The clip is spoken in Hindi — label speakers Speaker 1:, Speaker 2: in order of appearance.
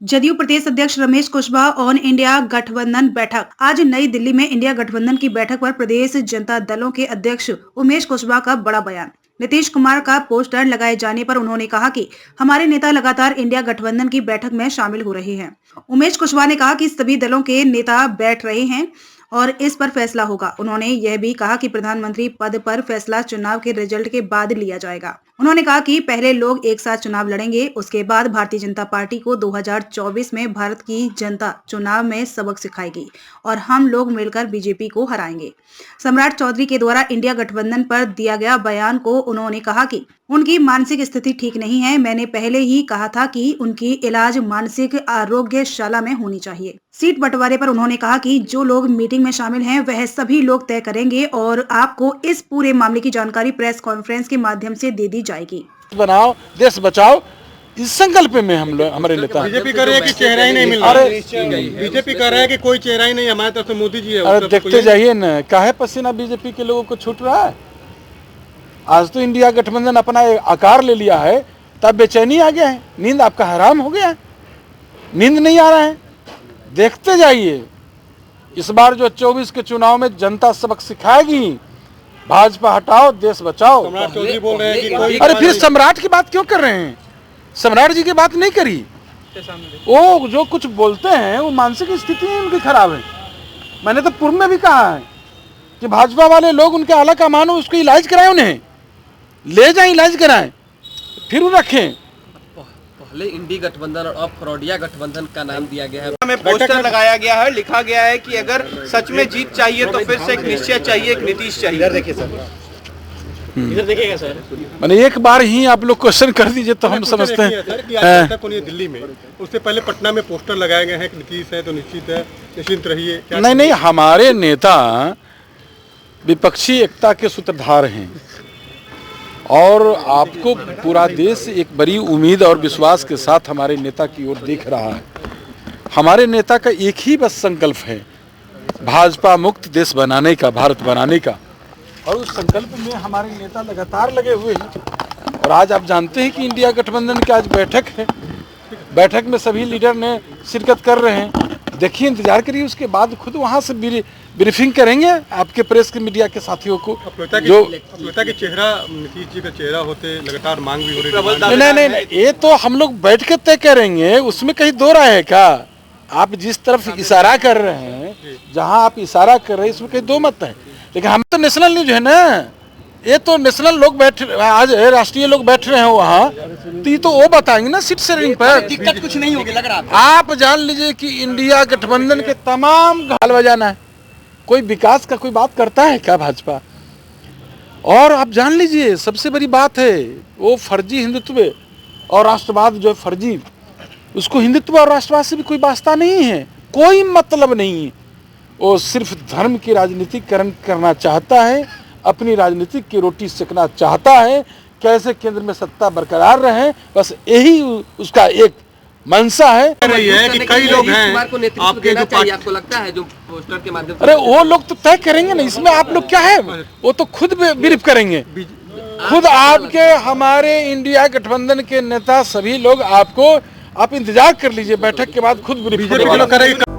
Speaker 1: जदयू प्रदेश अध्यक्ष रमेश कुशवाहा ऑन इंडिया गठबंधन बैठक। आज नई दिल्ली में इंडिया गठबंधन की बैठक पर प्रदेश जनता दलों के अध्यक्ष उमेश कुशवाहा का बड़ा बयान। नीतीश कुमार का पोस्टर लगाए जाने पर उन्होंने कहा कि हमारे नेता लगातार इंडिया गठबंधन की बैठक में शामिल हो रहे हैं। उमेश कुशवाहा ने कहा कि सभी दलों के नेता बैठ रहे हैं और इस पर फैसला होगा। उन्होंने यह भी कहा कि प्रधानमंत्री पद पर फैसला चुनाव के रिजल्ट के बाद लिया जाएगा। उन्होंने कहा कि पहले लोग एक साथ चुनाव लड़ेंगे, उसके बाद भारतीय जनता पार्टी को 2024 में भारत की जनता चुनाव में सबक सिखाएगी और हम लोग मिलकर बीजेपी को हराएंगे। सम्राट चौधरी के द्वारा इंडिया गठबंधन पर दिया गया बयान को उन्होंने कहा कि उनकी मानसिक स्थिति ठीक नहीं है। मैंने पहले ही कहा था कि उनकी इलाज मानसिक आरोग्यशाला में होनी चाहिए। सीट बंटवारे पर उन्होंने कहा कि जो लोग मीटिंग में शामिल हैं वह सभी लोग तय करेंगे और आपको इस पूरे मामले की जानकारी प्रेस कॉन्फ्रेंस के माध्यम से दे दी जाएगी।
Speaker 2: बनाओ देश बचाओ, इस संकल्प में हम लोग हमारे नेता।
Speaker 3: बीजेपी कह रहे हैं कि चेहरा ही नहीं मिल रहा। बीजेपी कह रहा है कि कोई चेहरा ही नहीं, हमारे तरफ से मोदी जी है।
Speaker 2: अरे देखते जाइए न, काहे पसीना बीजेपी के लोगों को छूट रहा है। आज तो इंडिया गठबंधन अपना आकार ले लिया है, तब बेचैनी आ गया है, नींद आपका हराम हो गया है, नींद नहीं आ रहा है। देखते जाइए, इस बार जो 24 के चुनाव में जनता सबक सिखाएगी। भाजपा हटाओ, देश बचाओ।
Speaker 3: सम्राट चौधरी बोल रहे हैं कि कोई
Speaker 2: अरे फिर सम्राट की बात क्यों कर रहे हैं? सम्राट जी की बात नहीं करी। वो जो कुछ बोलते हैं वो मानसिक स्थिति उनकी खराब है। मैंने तो पूर्व में भी कहा है कि भाजपा वाले लोग उनके आला का मानो, उसको इलाज कराएं, उन्हें ले जाएं, इलाज कराएं, फिर वो रखें।
Speaker 4: पहले इंडी गठबंधन और अब फ्रॉडिया गठबंधन का नाम दिया गया है।
Speaker 5: हमें पोस्टर लगाया गया है, लिखा गया है कि अगर सच में जीत चाहिए तो फिर से एक निश्चय चाहिए, एक नीतीश चाहिए। इधर देखिए सर, इधर देखिएगा सर।
Speaker 2: मैंने एक बार ही आप लोग क्वेश्चन कर दीजिए तो हम समझते हैं।
Speaker 3: दिल्ली में उससे पहले पटना में पोस्टर लगाए गए हैं कि नीतीश है तो निश्चित है, निश्चिंत रहिए।
Speaker 2: नहीं, हमारे नेता विपक्षी एकता के सूत्रधार हैं और आपको पूरा देश एक बड़ी उम्मीद और विश्वास के साथ हमारे नेता की ओर देख रहा है। हमारे नेता का एक ही बस संकल्प है, भाजपा मुक्त देश बनाने का, भारत बनाने का, और उस संकल्प में हमारे नेता लगातार लगे हुए हैं। और आज आप जानते हैं कि इंडिया गठबंधन की आज बैठक है, बैठक में सभी लीडर ने शिरकत कर रहे हैं। देखिए, इंतजार करिए, उसके बाद खुद वहाँ से ब्रीफिंग करेंगे आपके प्रेस के मीडिया के साथियों को।
Speaker 3: जो के चेहरा नीतीश जी का चेहरा होते लगातार मांग भी हो रही है।
Speaker 2: नहीं, ये तो हम लोग बैठ के तय करेंगे, उसमें कहीं दो राय है क्या? आप जिस तरफ इशारा कर रहे हैं, जहाँ आप इशारा कर रहे हैं, इसमें कहीं दो मत है। लेकिन हम तो नेशनल न्यूज है ना, ये तो नेशनल लोग बैठ, आज राष्ट्रीय लोग बैठ रहे हैं वहाँ, तो ये तो वो बताएंगे ना सीट शेयरिंग पर।
Speaker 4: दिक्कत कुछ नहीं होगी लग रहा है।
Speaker 2: आप जान लीजिए कि इंडिया गठबंधन के तमाम घाल बजाना है। कोई विकास का कोई बात करता है क्या भाजपा? और आप जान लीजिए, सबसे बड़ी बात है वो फर्जी हिंदुत्व और राष्ट्रवाद जो है फर्जी, उसको हिंदुत्व और राष्ट्रवाद से भी कोई वास्ता नहीं है, कोई मतलब नहीं है। वो सिर्फ धर्म की राजनीतिकरण करना चाहता है, अपनी राजनीति की रोटी सेकना चाहता है, कैसे केंद्र में सत्ता बरकरार रहे, बस यही उसका एक मंशा है।
Speaker 3: कि कई लोग हैं
Speaker 4: आपके जो पार्टी, आपको लगता है जो पोस्टर के माध्यम से।
Speaker 2: अरे वो लोग तो तय करेंगे ना, इसमें आप लोग क्या है, वो तो खुद ब्रीफ करेंगे। खुद आपके हमारे इंडिया गठबंधन के नेता सभी लोग आपको, आप इंतजार कर लीजिए, बैठक के बाद खुद ब्रीफ करेंगे।